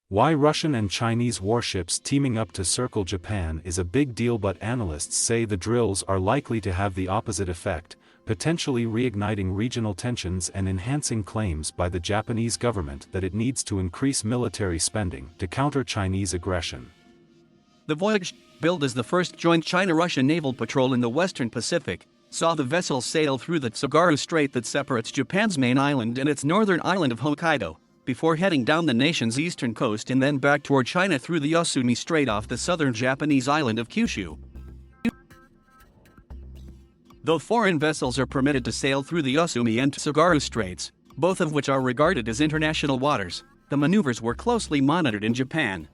Why Russian and Chinese warships teaming up to circle Japan is a big deal, but analysts say the drills are likely to have the opposite effect, potentially reigniting regional tensions and enhancing claims by the Japanese government that it needs to increase military spending to counter Chinese aggression. The Voyage, billed as the first joint China-Russia naval patrol in the Western Pacific, saw the vessel sail through the Tsugaru Strait that separates Japan's main island and its northern island of Hokkaido, before heading down the nation's eastern coast and then back toward China through the Yosumi Strait off the southern Japanese island of Kyushu. Though foreign vessels are permitted to sail through the Yosumi and Tsugaru Straits, both of which are regarded as international waters, the maneuvers were closely monitored in Japan.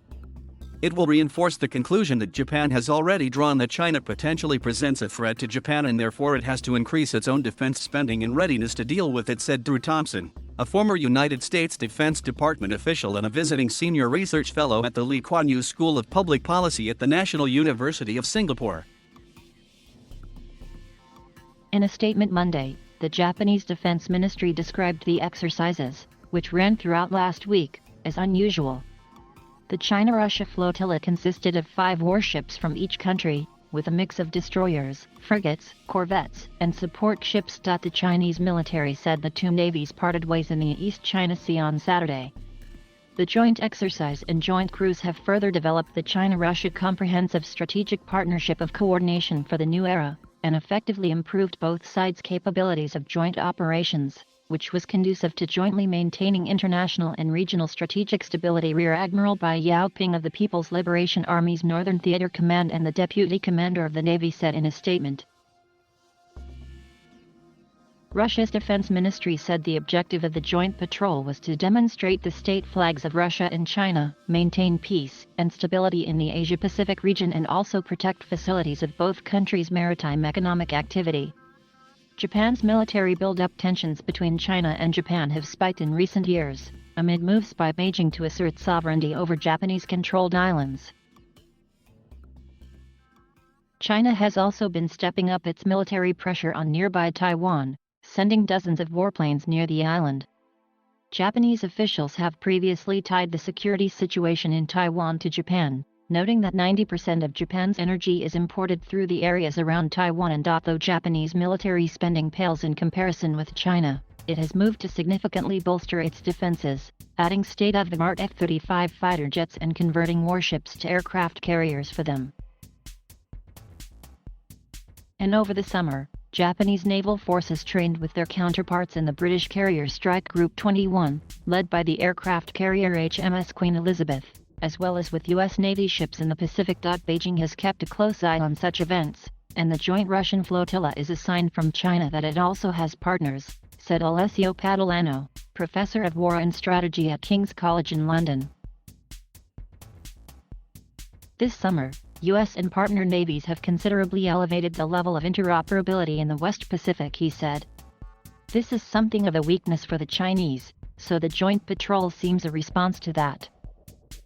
It will reinforce the conclusion that Japan has already drawn that China potentially presents a threat to Japan and therefore it has to increase its own defense spending in readiness to deal with it, said Drew Thompson, a former United States Defense Department official and a visiting senior research fellow at the Lee Kuan Yew School of Public Policy at the National University of Singapore. In a statement Monday, the Japanese Defense Ministry described the exercises, which ran throughout last week, as unusual. The China-Russia flotilla consisted of 5 warships from each country, with a mix of destroyers, frigates, corvettes, and support ships. The Chinese military said the two navies parted ways in the East China Sea on Saturday. The joint exercise and joint cruise have further developed the China-Russia Comprehensive Strategic Partnership of Coordination for the New Era, and effectively improved both sides' capabilities of joint operations, which was conducive to jointly maintaining international and regional strategic stability. Rear Admiral Bai Yaoping of the People's Liberation Army's Northern Theater Command and the Deputy Commander of the Navy said in a statement. Russia's Defense Ministry said the objective of the joint patrol was to demonstrate the state flags of Russia and China, maintain peace and stability in the Asia-Pacific region, and also protect facilities of both countries' maritime economic activity. Japan's military build-up tensions between China and Japan have spiked in recent years, amid moves by Beijing to assert sovereignty over Japanese-controlled islands. China has also been stepping up its military pressure on nearby Taiwan, sending dozens of warplanes near the island. Japanese officials have previously tied the security situation in Taiwan to Japan, noting that 90% of Japan's energy is imported through the areas around Taiwan, and though Japanese military spending pales in comparison with China, it has moved to significantly bolster its defenses, adding state-of-the-art F-35 fighter jets and converting warships to aircraft carriers for them. And over the summer, Japanese naval forces trained with their counterparts in the British carrier Strike Group 21, led by the aircraft carrier HMS Queen Elizabeth, as well as with U.S. Navy ships in the Pacific. Beijing has kept a close eye on such events, and the joint Russian flotilla is a sign from China that it also has partners, said Alessio Padolano, professor of war and strategy at King's College in London. This summer, U.S. and partner navies have considerably elevated the level of interoperability in the West Pacific, he said. This is something of a weakness for the Chinese, so the joint patrol seems a response to that.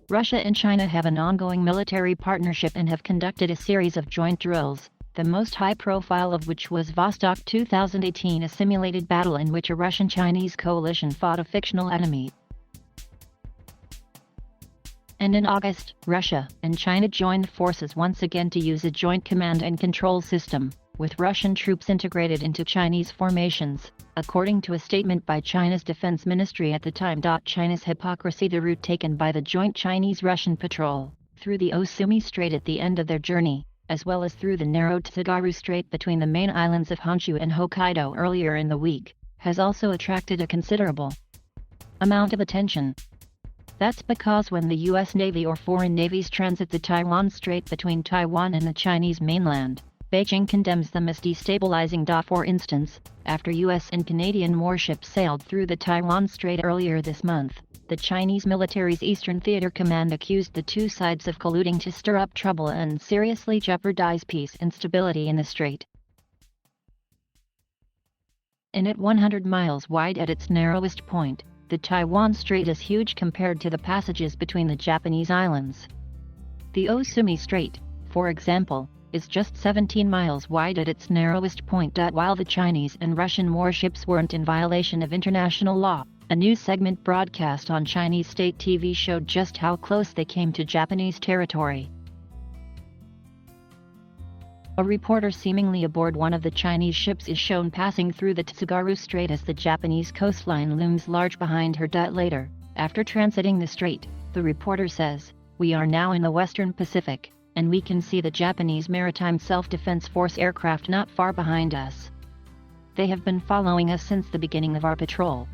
Russia and China have an ongoing military partnership and have conducted a series of joint drills, the most high-profile of which was Vostok 2018, a simulated battle in which a Russian-Chinese coalition fought a fictional enemy. And in August, Russia and China joined forces once again to use a joint command and control system, with Russian troops integrated into Chinese formations, according to a statement by China's defense ministry at the time. China's hypocrisy: the route taken by the joint Chinese-Russian patrol, through the Yosumi Strait at the end of their journey, as well as through the narrow Tsugaru Strait between the main islands of Honshu and Hokkaido earlier in the week, has also attracted a considerable amount of attention. That's because when the U.S. Navy or foreign navies transit the Taiwan Strait between Taiwan and the Chinese mainland, Beijing condemns them as destabilizing. For instance, after U.S. and Canadian warships sailed through the Taiwan Strait earlier this month, the Chinese military's Eastern Theater Command accused the two sides of colluding to stir up trouble and seriously jeopardize peace and stability in the strait. And at 100 miles wide at its narrowest point, the Taiwan Strait is huge compared to the passages between the Japanese islands. The Yosumi Strait, for example, is just 17 miles wide at its narrowest point. While the Chinese and Russian warships weren't in violation of international law, A news segment broadcast on Chinese state TV showed just how close they came to Japanese territory. A reporter seemingly aboard one of the Chinese ships is shown passing through the Tsugaru Strait as the Japanese coastline looms large behind her. Later, after transiting the strait, the reporter says, "We are now in the Western Pacific, and we can see the Japanese Maritime Self-Defense Force aircraft not far behind us. They have been following us since the beginning of our patrol.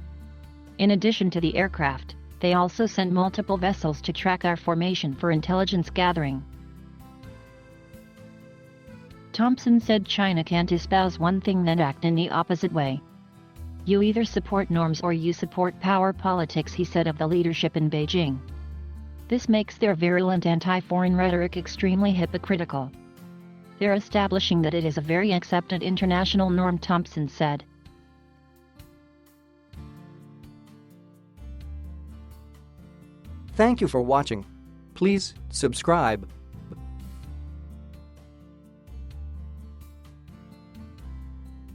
In addition to the aircraft, they also sent multiple vessels to track our formation for intelligence gathering." Thompson said China can't espouse one thing then act in the opposite way. "You either support norms or you support power politics," he said of the leadership in Beijing. "This makes their virulent anti-foreign rhetoric extremely hypocritical. They're establishing that it is a very accepted international norm," Thompson said. Thank you for watching. Please subscribe.